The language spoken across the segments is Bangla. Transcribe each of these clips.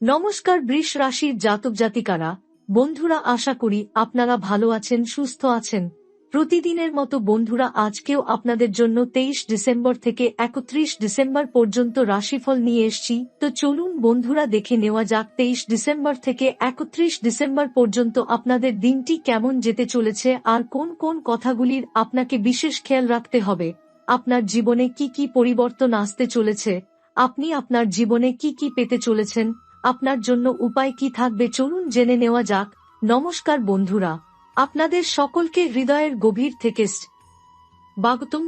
নমস্কার বৃষ রাশির জাতক জাতিকারা, বন্ধুরা, আশা করি আপনারা ভালো আছেন, সুস্থ আছেন। প্রতিদিনের মতো বন্ধুরা, আজকেও আপনাদের জন্য 23 ডিসেম্বর থেকে 31 ডিসেম্বর পর্যন্ত রাশিফল নিয়ে এসেছি। তো চলুন বন্ধুরা, দেখে নেওয়া যাক 23 ডিসেম্বর থেকে 31 ডিসেম্বর পর্যন্ত আপনাদের দিনটি কেমন যেতে চলেছে আর কোন কোন কথাগুলির আপনাকে বিশেষ খেয়াল রাখতে হবে। আপনার জীবনে কি কি পরিবর্তন আসতে চলেছে, আপনি আপনার জীবনে কি কি পেতে চলেছেন, আপনার জন্য উপায় কি থাকবে, চলুন জেনে নেওয়া যাক। নমস্কার বন্ধুরা, আপনাদের সকলকে হৃদয়ের গভীর থেকে স্বাগতম।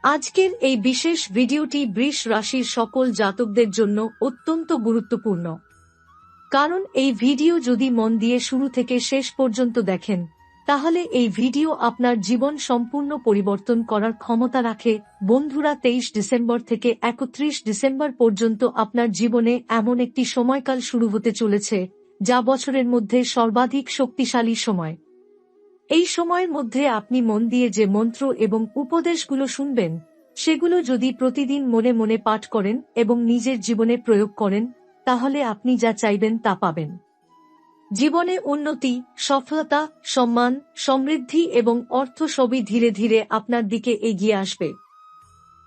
আজকের এই বিশেষ ভিডিওটি বৃষ রাশির সকল জাতকদের জন্য অত্যন্ত গুরুত্বপূর্ণ, কারণ এই ভিডিও যদি মন দিয়ে শুরু থেকে শেষ পর্যন্ত দেখেন, তাহলে এই ভিডিও আপনার জীবন সম্পূর্ণ পরিবর্তন করার ক্ষমতা রাখে। বন্ধুরা, 23 ডিসেম্বর থেকে 31 ডিসেম্বর পর্যন্ত আপনার জীবনে এমন একটি সময়কাল শুরু হতে চলেছে, যা বছরের মধ্যে সর্বাধিক শক্তিশালী সময়। এই সময়ের মধ্যে আপনি মন দিয়ে যে মন্ত্র এবং উপদেশগুলো শুনবেন, সেগুলো যদি প্রতিদিন মনে মনে পাঠ করেন এবং নিজের জীবনে প্রয়োগ করেন, তাহলে আপনি যা চাইবেন তা পাবেন। জীবনে উন্নতি, সফলতা, সম্মান, সমৃদ্ধি এবং অর্থ সবই ধীরে ধীরে আপনার দিকে এগিয়ে আসবে।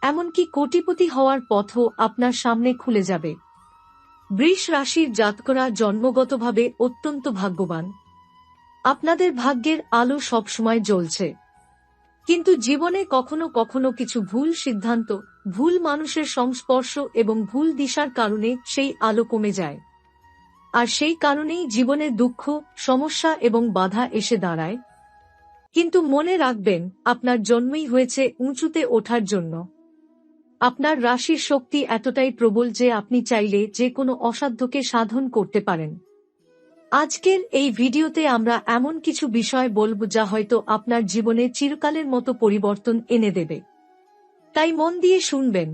এমনকি কোটিপতি হওয়ার পথও আপনার সামনে খুলে যাবে। বৃষ রাশির জাতকরা জন্মগতভাবে অত্যন্ত ভাগ্যবান। আপনাদের ভাগ্যের আলো সবসময় জ্বলছে, কিন্তু জীবনে কখনো কখনো কিছু ভুল সিদ্ধান্ত, ভুল মানুষের সংস্পর্শ এবং ভুল দিশার কারণে সেই আলো কমে যায়। আর সেই কারণেই জীবনে দুঃখ, সমস্যা এবং বাধা এসে দাঁড়ায়। কিন্তু মনে রাখবেন, আপনার জন্মই হয়েছে উঁচুতে ওঠার জন্য। আপনার রাশির শক্তি এতটাই প্রবল যে আপনি চাইলে যে কোনো অসাধ্যকে সাধন করতে পারেন। আজকের এই ভিডিওতে আমরা এমন কিছু বিষয় বলবো যা হয়তো আপনার জীবনে চিরকালের মতো পরিবর্তন এনে দেবে, তাই মন দিয়ে শুনবেন।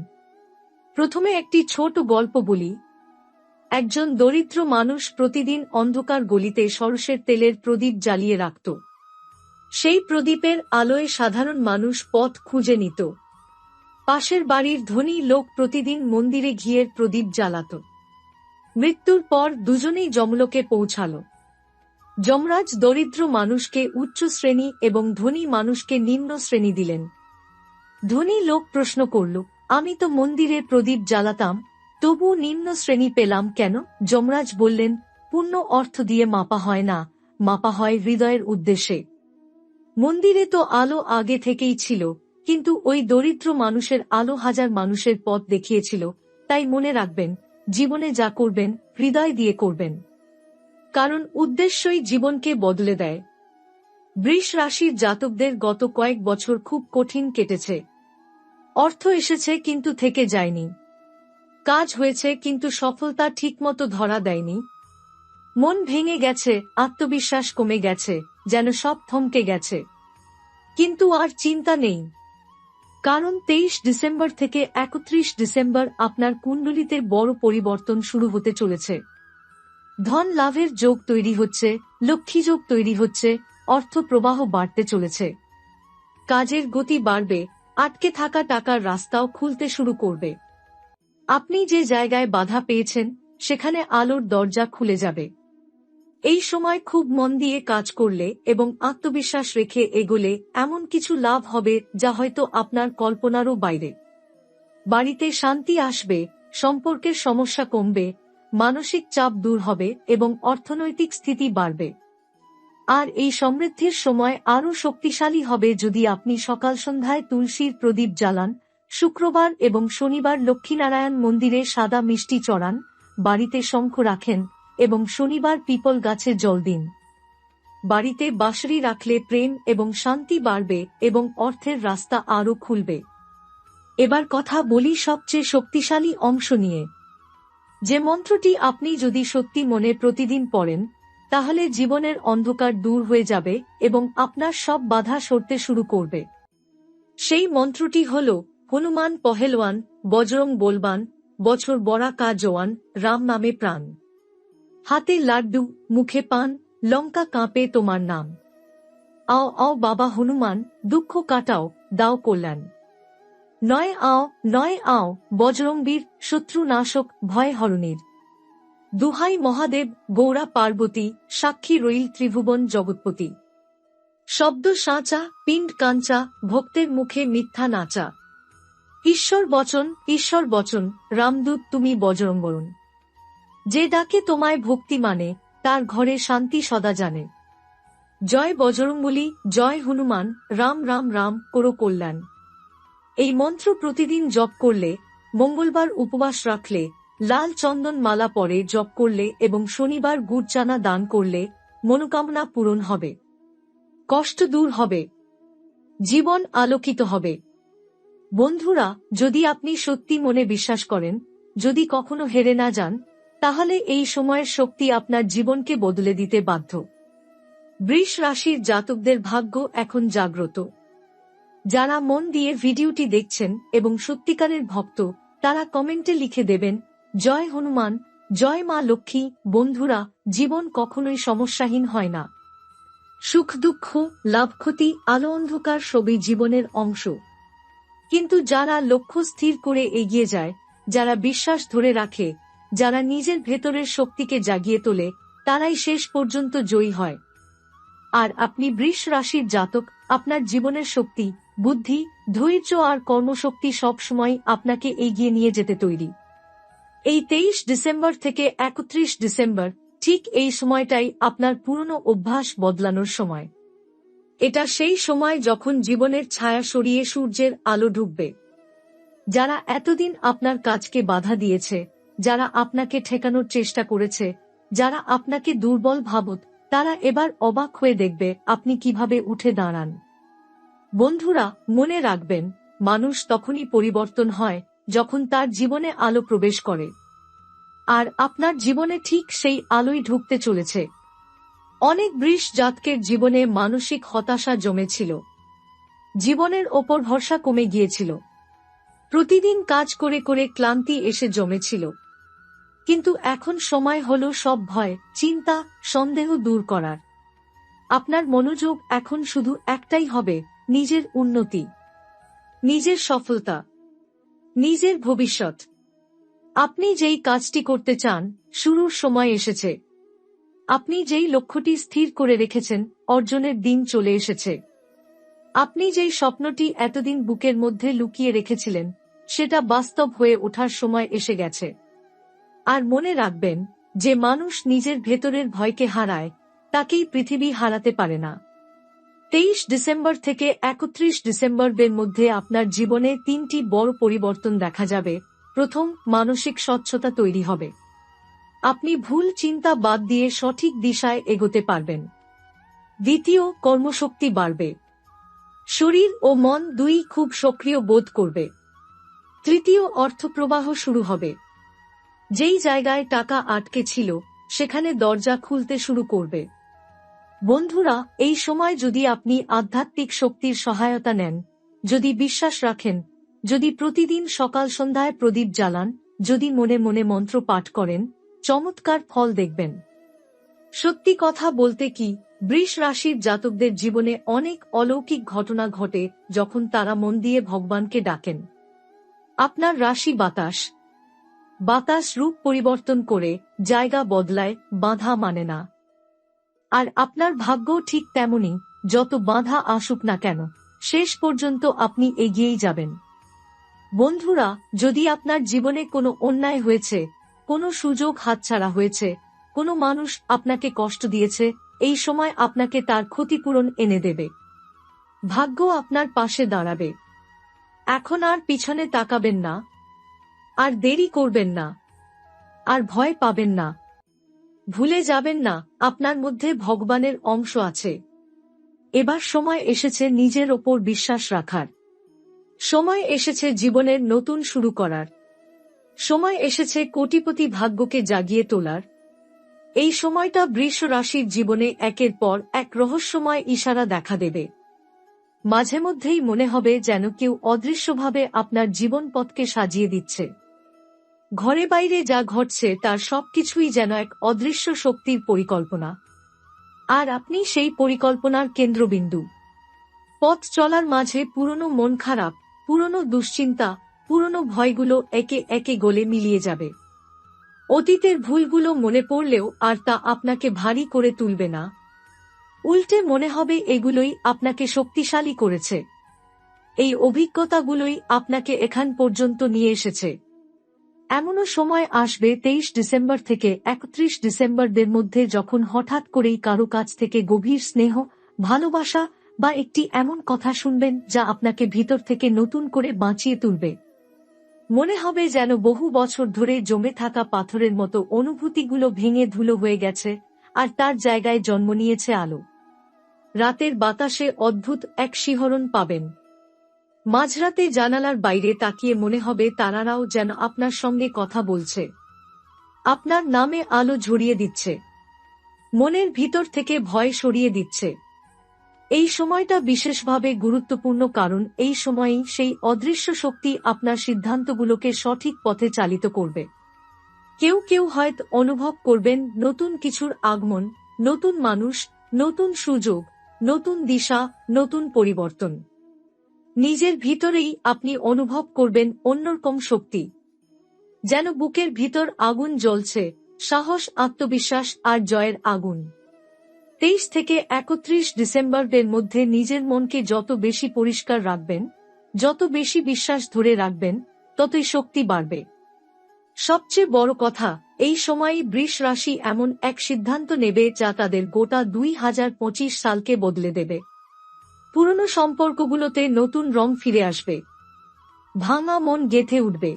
প্রথমে একটি ছোট গল্প বলি। একজন দরিদ্র মানুষ প্রতিদিন অন্ধকার গলিতে সরষের তেলের প্রদীপ জ্বালিয়ে রাখত। সেই প্রদীপের আলোয় সাধারণ মানুষ পথ খুঁজে নিত। পাশের বাড়ির ধনী লোক প্রতিদিন মন্দিরে ঘিয়ের প্রদীপ জ্বালাত। মৃত্যুর পর দুজনেই যমলোকে পৌঁছাল। যমরাজ দরিদ্র মানুষকে উচ্চ শ্রেণী এবং ধনী মানুষকে নিম্ন শ্রেণী দিলেন। ধনী লোক প্রশ্ন করল, আমি তো মন্দিরে প্রদীপ জ্বালাতাম, তবু নিম্ন শ্রেণী পেলাম কেন? যমরাজ বললেন, পুণ্য অর্থ দিয়ে মাপা হয় না, মাপা হয় হৃদয়ের উদ্দেশ্যে। মন্দিরে তো আলো আগে থেকেই ছিল, কিন্তু ওই দরিদ্র মানুষের আলো হাজার মানুষের পথ দেখিয়েছিল। তাই মনে রাখবেন, জীবনে যা করবেন হৃদয় দিয়ে করবেন, কারণ উদ্দেশ্যই জীবনকে বদলে দেয়। বৃষ রাশির জাতকদের গত কয়েক বছর খুব কঠিন কেটেছে। অর্থ এসেছে কিন্তু থেকে যায়নি, কাজ হয়েছে কিন্তু সফলতা ঠিকমতো ধরা দেয়নি। মন ভেঙে গেছে, আত্মবিশ্বাস কমে গেছে, যেন সব থমকে গেছে। কিন্তু আর চিন্তা নেই, কারণ 23 ডিসেম্বর থেকে 31 ডিসেম্বর আপনার কুণ্ডলিতে বড় পরিবর্তন শুরু হতে চলেছে। ধন লাভের যোগ তৈরি হচ্ছে, লক্ষ্মী যোগ তৈরি হচ্ছে, অর্থ প্রবাহ বাড়তে চলেছে। কাজের গতি বাড়বে, আটকে থাকা টাকার রাস্তাও খুলতে শুরু করবে। আপনি যে জায়গায় বাধা পেয়েছেন, সেখানে আলোর দরজা খুলে যাবে। এই সময় খুব মন দিয়ে কাজ করলে এবং আত্মবিশ্বাস রেখে এগোলে এমন কিছু লাভ হবে যা হয়তো আপনার কল্পনারও বাইরে। বাড়িতে শান্তি আসবে, সম্পর্কের সমস্যা কমবে, মানসিক চাপ দূর হবে এবং অর্থনৈতিক স্থিতি বাড়বে। আর এই সমৃদ্ধির সময় আরও শক্তিশালী হবে যদি আপনি সকাল সন্ধ্যায় তুলসীর প্রদীপ জ্বালান, শুক্রবার এবং শনিবার লক্ষ্মীনারায়ণ মন্দিরে সাদা মিষ্টি চড়ান, বাড়িতে শঙ্খ রাখেন এবং শনিবার পিপল গাছে জল দিন। বাড়িতে বাঁশরি রাখলে প্রেম এবং শান্তি বাড়বে এবং অর্থের রাস্তা আরও খুলবে। এবার কথা বলি সবচেয়ে শক্তিশালী অংশ নিয়ে। যে মন্ত্রটি আপনি যদি সত্যি মনে প্রতিদিন পড়েন, তাহলে জীবনের অন্ধকার দূর হয়ে যাবে এবং আপনার সব বাধা সরতে শুরু করবে। সেই মন্ত্রটি হল, হনুমান পহেলওয়ান, বজরং বলবান, বছর বড়া কা জওয়ান, রাম নামে প্রাণ। হাতে লাড্ডু, মুখে পান, লঙ্কা কাঁপে তোমার নাম। আও আও বাবা হনুমান, দুঃখ কাটাও, দাও কল্যাণ। নয় আও, নয় আও, বজরংবীর, শত্রু নাশক, ভয় হরণীর। দুহাই মহাদেব, গৌরা পার্বতী, সাক্ষী রইল ত্রিভুবন জগৎপতি। শব্দ সাঁচা, পিণ্ড কাঞ্চা, ভক্তের মুখে মিথ্যা নাচা। ঈশ্বর বচন, রামদূত তুমি বজরঙ্গবরণ। যে ডাকে তোমায় ভক্তি মানে, তার ঘরে শান্তি সদা জানে। জয় বজরঙ্গবলী, জয় হনুমান, রাম রাম রাম করো কল্যাণ। এই মন্ত্র প্রতিদিন জপ করলে, মঙ্গলবার উপবাস রাখলে, লাল চন্দন মালা পরে জপ করলে এবং শনিবার গুড় চানা দান করলে মনোকামনা পূরণ হবে, কষ্ট দূর হবে, জীবন আলোকিত হবে। বন্ধুরা, যদি আপনি সত্যি মনে বিশ্বাস করেন, যদি কখনো হেরে না যান, তাহলে এই সময়ের শক্তি আপনার জীবনকে বদলে দিতে বাধ্য। বৃষ রাশির জাতকদের ভাগ্য এখন জাগ্রত। যারা মন দিয়ে ভিডিওটি দেখছেন এবং সত্যিকারের ভক্ত, তারা কমেন্টে লিখে দেবেন, জয় হনুমান, জয় মা লক্ষ্মী। বন্ধুরা, জীবন কখনোই সমস্যাহীন হয় না। সুখ দুঃখ, লাভ ক্ষতি, আলো অন্ধকার সবই জীবনের অংশ। কিন্তু যারা লক্ষ্য স্থির করে এগিয়ে যায়, যারা বিশ্বাস ধরে রাখে, যারা নিজের ভেতরের শক্তিকে জাগিয়ে তোলে, তারাই শেষ পর্যন্ত জয়ী হয়। আর আপনি বৃষ রাশির জাতক, আপনার জীবনের শক্তি, বুদ্ধি, ধৈর্য আর কর্মশক্তি সবসময় আপনাকে এগিয়ে নিয়ে যেতে তৈরি। এই 23 ডিসেম্বর থেকে 31 ডিসেম্বর, ঠিক এই সময়টাই আপনার পুরনো অভ্যাস বদলানোর সময়। এটা সেই সময় যখন জীবনের ছায়া সরিয়ে সূর্যের আলো ঢুকবে। যারা এতদিন আপনার কাজকে বাধা দিয়েছে, যারা আপনাকে ঠেকানোর চেষ্টা করেছে, যারা আপনাকে দুর্বল ভাবত, তারা এবার অবাক হয়ে দেখবে আপনি কিভাবে উঠে দাঁড়ান। বন্ধুরা, মনে রাখবেন, মানুষ তখনই পরিবর্তন হয় যখন তার জীবনে আলো প্রবেশ করে। আর আপনার জীবনে ঠিক সেই আলোই ঢুকতে চলেছে। অনেক বৃষ জাতকের জীবনে মানসিক হতাশা জমেছিল, জীবনের ওপর ভরসা কমে গিয়েছিল, প্রতিদিন কাজ করে করে ক্লান্তি এসে জমেছিল। কিন্তু এখন সময় হলো সব ভয়, চিন্তা, সন্দেহ দূর করার। আপনার মনোযোগ এখন শুধু একটাই হবে, নিজের উন্নতি, নিজের সফলতা, নিজের ভবিষ্যৎ। আপনি যেই কাজটি করতে চান, শুরুর সময় এসেছে। আপনি যেই লক্ষ্যটি স্থির করে রেখেছেন, অর্জনের দিন চলে এসেছে। আপনি যেই স্বপ্নটি এতদিন বুকের মধ্যে লুকিয়ে রেখেছিলেন, সেটা বাস্তব হয়ে ওঠার সময় এসে গেছে। আর মনে রাখবেন, যে মানুষ নিজের ভেতরের ভয়কে হারায়, তাকেই পৃথিবী হারাতে পারে না। 23 ডিসেম্বর থেকে 31 ডিসেম্বরের মধ্যে আপনার জীবনে 3টি বড় পরিবর্তন দেখা যাবে। প্রথম, মানসিক স্বচ্ছতা তৈরি হবে। আপনি ভুল চিন্তা বাদ দিয়ে সঠিক দিশায় এগোতে পারবেন। দ্বিতীয়, কর্মশক্তি বাড়বে। শরীর ও মন দুই খুব সক্রিয় বোধ করবে। তৃতীয়, অর্থপ্রবাহ শুরু হবে। যেই জায়গায় টাকা আটকে ছিল, সেখানে দরজা খুলতে শুরু করবে। বন্ধুরা, এই সময় যদি আপনি আধ্যাত্মিক শক্তির সহায়তা নেন, যদি বিশ্বাস রাখেন, যদি প্রতিদিন সকাল সন্ধ্যায় প্রদীপ জ্বালান, যদি মনে মনে মন্ত্র পাঠ করেন, চমৎকার ফল দেখবেন। সত্যি কথা বলতে কি, বৃষ রাশির জাতকদের জীবনে অনেক অলৌকিক ঘটনা ঘটে যখন তারা মন দিয়ে ভগবানকে ডাকেন। আপনার রাশি বাতাস। বাতাস রূপ পরিবর্তন করে জায়গা বদলায়, বাধা মানে না। আর আপনার ভাগ্যও ঠিক তেমনি, যত বাধা আসুক না কেন, শেষ পর্যন্ত আপনি এগিয়েই যাবেন। বন্ধুরা, যদি আপনার জীবনে কোনো অন্যায় হয়েছে, কোনো সুযোগ হাতছাড়া হয়েছে, কোনো মানুষ আপনাকে কষ্ট দিয়েছে, এই সময় আপনাকে তার ক্ষতিপূরণ এনে দেবে। ভাগ্য আপনার পাশে দাঁড়াবে। এখন আর পিছনে তাকাবেন না, আর দেরি করবেন না, আর ভয় পাবেন না। ভুলে যাবেন না, আপনার মধ্যে ভগবানের অংশ আছে। এবার সময় এসেছে নিজের ওপর বিশ্বাস রাখার। সময় এসেছে জীবনের নতুন শুরু করার। সময় এসেছে কোটিপতি ভাগ্যকে জাগিয়ে তোলার। এই সময়টা বৃষ রাশির জীবনে একের পর এক রহস্যময় ইশারা দেখা দেবে। মাঝে মধ্যেই মনে হবে যেন কেউ অদৃশ্যভাবে আপনার জীবন পথকে সাজিয়ে দিচ্ছে। ঘরে বাইরে যা ঘটছে তার সবকিছুই যেন এক অদৃশ্য শক্তির পরিকল্পনা। আর আপনি সেই পরিকল্পনার কেন্দ্রবিন্দু। পথ চলার মাঝে পুরনো মন খারাপ, পুরনো দুশ্চিন্তা, পুরনো ভয়গুলো একে একে গলে মিলিয়ে যাবে। অতীতের ভুলগুলো মনে পড়লেও আর তা আপনাকে ভারী করে তুলবে না, উল্টে মনে হবে এগুলোই আপনাকে শক্তিশালী করেছে। এই অভিজ্ঞতাগুলোই আপনাকে এখান পর্যন্ত নিয়ে এসেছে। এমনও সময় আসবে 23 ডিসেম্বর থেকে 31 ডিসেম্বরদের মধ্যে, যখন হঠাৎ করেই কারো কাছ থেকে গভীর স্নেহ, ভালোবাসা বা একটি এমন কথা শুনবেন যা আপনাকে ভিতর থেকে নতুন করে বাঁচিয়ে তুলবে। মনে হবে যেন বহু বছর ধরে জমে থাকা পাথরের মতো অনুভূতিগুলো ভেঙে ধুলো হয়ে গেছে, আর তার জায়গায় জন্ম নিয়েছে আলো। রাতের বাতাসে অদ্ভুত এক শিহরণ পাবেন। মাঝরাতে জানালার বাইরে তাকিয়ে মনে হবে তারারাও যেন আপনার সঙ্গে কথা বলছে, আপনার নামে আলো ঝরিয়ে দিচ্ছে, মনের ভিতর থেকে ভয় সরিয়ে দিচ্ছে। এই সময়টা বিশেষভাবে গুরুত্বপূর্ণ, কারণ এই সময়েই সেই অদৃশ্য শক্তি আপনার সিদ্ধান্তগুলোকে সঠিক পথে চালিত করবে। কেউ কেউ হয়তো অনুভব করবেন নতুন কিছুর আগমন, নতুন মানুষ, নতুন সুযোগ, নতুন দিশা, নতুন পরিবর্তন। নিজের ভিতরেই আপনি অনুভব করবেন অন্যরকম শক্তি, যেন বুকের ভিতর আগুন জ্বলছে, সাহস, আত্মবিশ্বাস আর জয়ের আগুন। 23 থেকে 31 ডিসেম্বরের মধ্যে নিজের মনকে যত বেশি পরিষ্কার রাখবেন, যত বেশি বিশ্বাস ধরে রাখবেন, ততই শক্তি বাড়বে। সবচেয়ে বড় কথা, এই সময়ই বৃষ রাশি এমন এক সিদ্ধান্ত নেবে যা তাদের গোটা 2025 সালকে বদলে দেবে। পুরনো সম্পর্কগুলোতে নতুন রং ফিরে আসবে, ভাঙা মন গেঁথে উঠবে,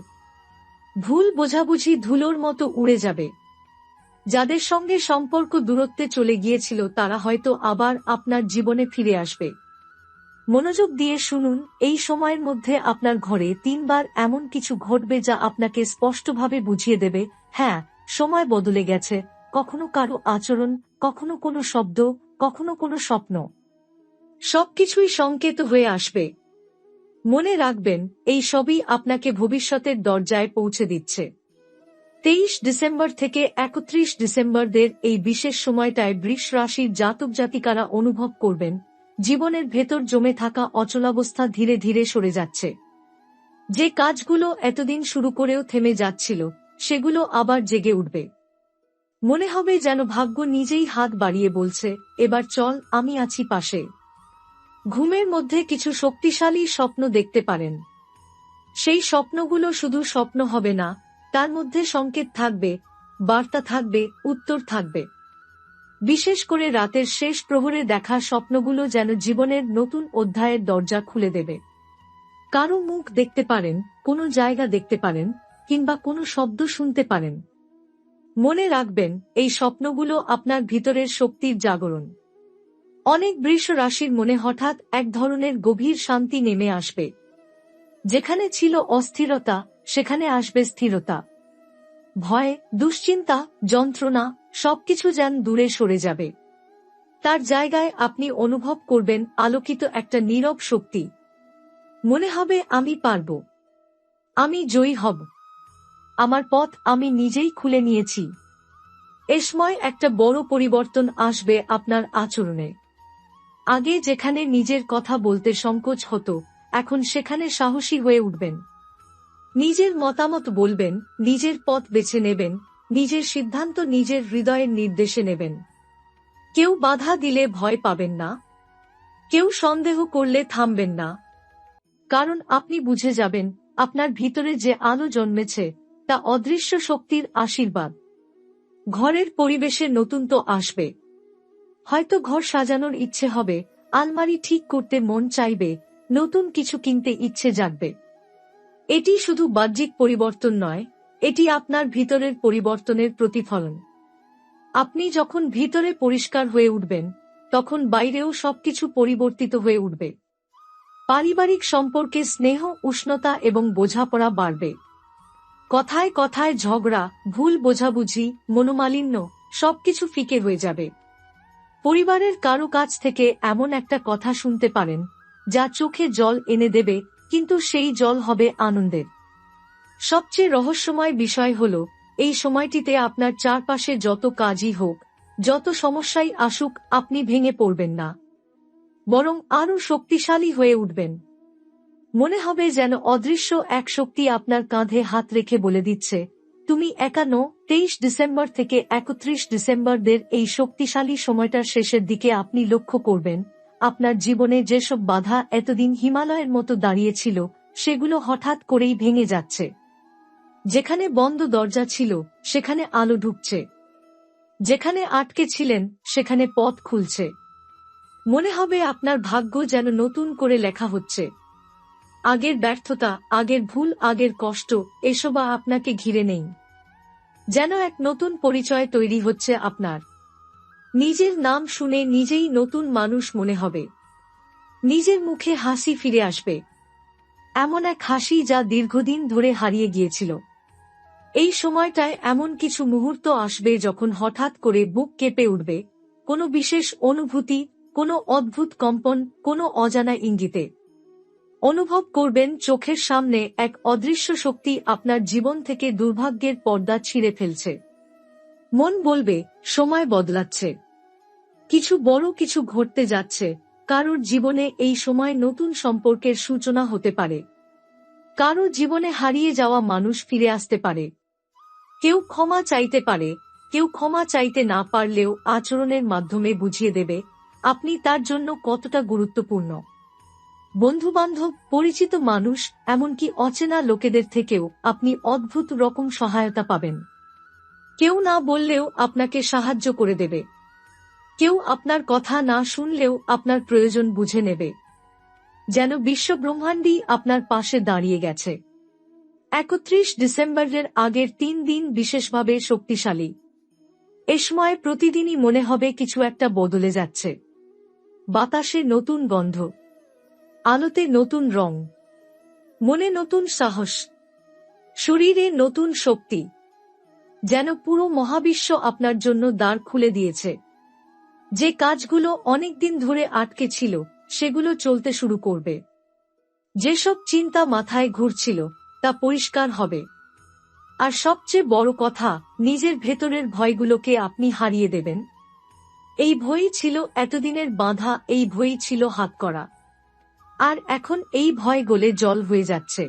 ভুল বোঝাবুঝি ধুলোর মতো উড়ে যাবে। যাদের সঙ্গে সম্পর্ক দূরত্বে চলে গিয়েছিল তারা হয়তো আবার আপনার জীবনে ফিরে আসবে। মনোযোগ দিয়ে শুনুন, এই সময়ের মধ্যে আপনার ঘরে 3 বার এমন কিছু ঘটবে যা আপনাকে স্পষ্টভাবে বুঝিয়ে দেবে, হ্যাঁ, সময় বদলে গেছে। কখনো কারো আচরণ, কখনো কোনো শব্দ, কখনো কোনো স্বপ্ন, সবকিছুই সংকেত হয়ে আসবে। মনে রাখবেন, এই সবই আপনাকে ভবিষ্যতের দরজায় পৌঁছে দিচ্ছে। 23 ডিসেম্বর থেকে 31 ডিসেম্বরদের এই বিশেষ সময়টায় বৃষ রাশির জাতক জাতিকারা অনুভব করবেন জীবনের ভেতর জমে থাকা অচলাবস্থা ধীরে ধীরে সরে যাচ্ছে। যে কাজগুলো এতদিন শুরু করেও থেমে যাচ্ছিল, সেগুলো আবার জেগে উঠবে। মনে হবে যেন ভাগ্য নিজেই হাত বাড়িয়ে বলছে, এবার চল, আমি আছি পাশে। ঘুমের মধ্যে কিছু শক্তিশালী স্বপ্ন দেখতে পারেন। সেই স্বপ্নগুলো শুধু স্বপ্ন হবে না, তার মধ্যে সংকেত থাকবে, বার্তা থাকবে, উত্তর থাকবে। বিশেষ করে রাতের শেষ প্রহরে দেখা স্বপ্নগুলো যেন জীবনের নতুন অধ্যায়ের দরজা খুলে দেবে। কারো মুখ দেখতে পারেন, কোনো জায়গা দেখতে পারেন, কিংবা কোনো শব্দ শুনতে পারেন। মনে রাখবেন, এই স্বপ্নগুলো আপনার ভিতরের শক্তির জাগরণ। অনেক বৃষ রাশির মনে হঠাৎ এক ধরনের গভীর শান্তি নেমে আসবে। যেখানে ছিল অস্থিরতা, সেখানে আসবে স্থিরতা। ভয়, দুশ্চিন্তা, যন্ত্রণা, সবকিছু যেন দূরে সরে যাবে। তার জায়গায় আপনি অনুভব করবেন আলোকিত একটা নীরব শক্তি। মনে হবে, আমি পারব, আমি জয়ী হব, আমার পথ আমি নিজেই খুলে নিয়েছি। এ সময় একটা বড় পরিবর্তন আসবে আপনার আচরণে। আগে যেখানে নিজের কথা বলতে সংকোচ হতো, এখন সেখানে সাহসী হয়ে উঠবেন। নিজের মতামত বলবেন, নিজের পথ বেছে নেবেন, নিজের সিদ্ধান্ত নিজের হৃদয়ের নির্দেশে নেবেন। কেউ বাধা দিলে ভয় পাবেন না, কেউ সন্দেহ করলে থামবেন না, কারণ আপনি বুঝে যাবেন আপনার ভিতরে যে আলো জন্মেছে তা অদৃশ্য শক্তির আশীর্বাদ। ঘরের পরিবেশে নতুন তো আসবে। হয়তো ঘর সাজানোর ইচ্ছে হবে, আলমারি ঠিক করতে মন চাইবে, নতুন কিছু কিনতে ইচ্ছে জাগবে। এটি শুধু বাহ্যিক পরিবর্তন নয়, এটি আপনার ভিতরের পরিবর্তনের প্রতিফলন। আপনি যখন ভিতরে পরিষ্কার হয়ে উঠবেন, তখন বাইরেও সবকিছু পরিবর্তিত হয়ে উঠবে। পারিবারিক সম্পর্কে স্নেহ, উষ্ণতা এবং বোঝাপড়া বাড়বে। কথায় কথায় ঝগড়া, ভুল বোঝাবুঝি, মনোমালিন্য সবকিছু ফিকে হয়ে যাবে। পরিবারের কারো কাছ থেকে এমন একটা কথা শুনতে পারেন যা চোখে জল এনে দেবে, কিন্তু সেই জল হবে আনন্দের। সবচেয়ে রহস্যময় বিষয় হল, এই সময়টিতে আপনার চারপাশে যত কাজই হোক, যত সমস্যাই আসুক, আপনি ভেঙে পড়বেন না, বরং আরও শক্তিশালী হয়ে উঠবেন। মনে হবে যেন অদৃশ্য এক শক্তি আপনার কাঁধে হাত রেখে বলে দিচ্ছে, তুমি একা নো। 23 ডিসেম্বর থেকে 31 ডিসেম্বরদের এই শক্তিশালী সময়টার শেষের দিকে আপনি লক্ষ্য করবেন আপনার জীবনে যেসব বাধা এতদিন হিমালয়ের মতো দাঁড়িয়েছিল সেগুলো হঠাৎ করেই ভেঙে যাচ্ছে। যেখানে বন্ধ দরজা ছিল সেখানে আলো ঢুকছে, যেখানে আটকে ছিলেন সেখানে পথ খুলছে। মনে হবে আপনার ভাগ্য যেন নতুন করে লেখা হচ্ছে। আগের ব্যর্থতা, আগের ভুল, আগের কষ্ট এসব আপনাকে ঘিরে নেই। যেন এক নতুন পরিচয় তৈরি হচ্ছে আপনার। নিজের নাম শুনে নিজেই নতুন মানুষ মনে হবে। নিজের মুখে হাসি ফিরে আসবে, এমন এক হাসি যা দীর্ঘদিন ধরে হারিয়ে গিয়েছিল। এই সময়টায় এমন কিছু মুহূর্ত আসবে যখন হঠাৎ করে বুক কেঁপে উঠবে, কোনো বিশেষ অনুভূতি, কোনো অদ্ভুত কম্পন, কোনো অজানা ইঙ্গিতে। অনুভব করবেন চোখের সামনে এক অদৃশ্য শক্তি আপনার জীবন থেকে দুর্ভাগ্যের পর্দা ছিঁড়ে ফেলছে। মন বলবে সময় বদলাচ্ছে, কিছু বড় কিছু ঘটতে যাচ্ছে। কারোর জীবনে এই সময় নতুন সম্পর্কের সূচনা হতে পারে, কারো জীবনে হারিয়ে যাওয়া মানুষ ফিরে আসতে পারে। কেউ ক্ষমা চাইতে পারে, কেউ ক্ষমা চাইতে না পারলেও আচরণের মাধ্যমে বুঝিয়ে দেবে আপনি তার জন্য কতটা গুরুত্বপূর্ণ। বন্ধুবান্ধব, পরিচিত মানুষ, এমনকি অচেনা লোকেদের থেকেও আপনি অদ্ভুত রকম সহায়তা পাবেন। কেউ না বললেও আপনাকে সাহায্য করে দেবে, কেউ আপনার কথা না শুনলেও আপনার প্রয়োজন বুঝে নেবে। যেন বিশ্বব্রহ্মাণ্ডই আপনার পাশে দাঁড়িয়ে গেছে। 31 ডিসেম্বরের আগের 3 দিন বিশেষভাবে শক্তিশালী। এ সময় প্রতিদিনই মনে হবে কিছু একটা বদলে যাচ্ছে। বাতাসে নতুন গন্ধ, আলোতে নতুন রং, মনে নতুন সাহস, শরীরে নতুন শক্তি। যেন পুরো মহাবিশ্ব আপনার জন্য দ্বার খুলে দিয়েছে। যে কাজগুলো অনেকদিন ধরে আটকে ছিল সেগুলো চলতে শুরু করবে। যেসব চিন্তা মাথায় ঘুরছিল তা পরিষ্কার হবে। আর সবচেয়ে বড় কথা, নিজের ভেতরের ভয়গুলোকে আপনি হারিয়ে দেবেন। এই ভয়ই ছিল এতদিনের বাঁধা, এই ভয়ই ছিল হাত করা। আর এখন এই ভয় গলে জল হয়ে যাচ্ছে।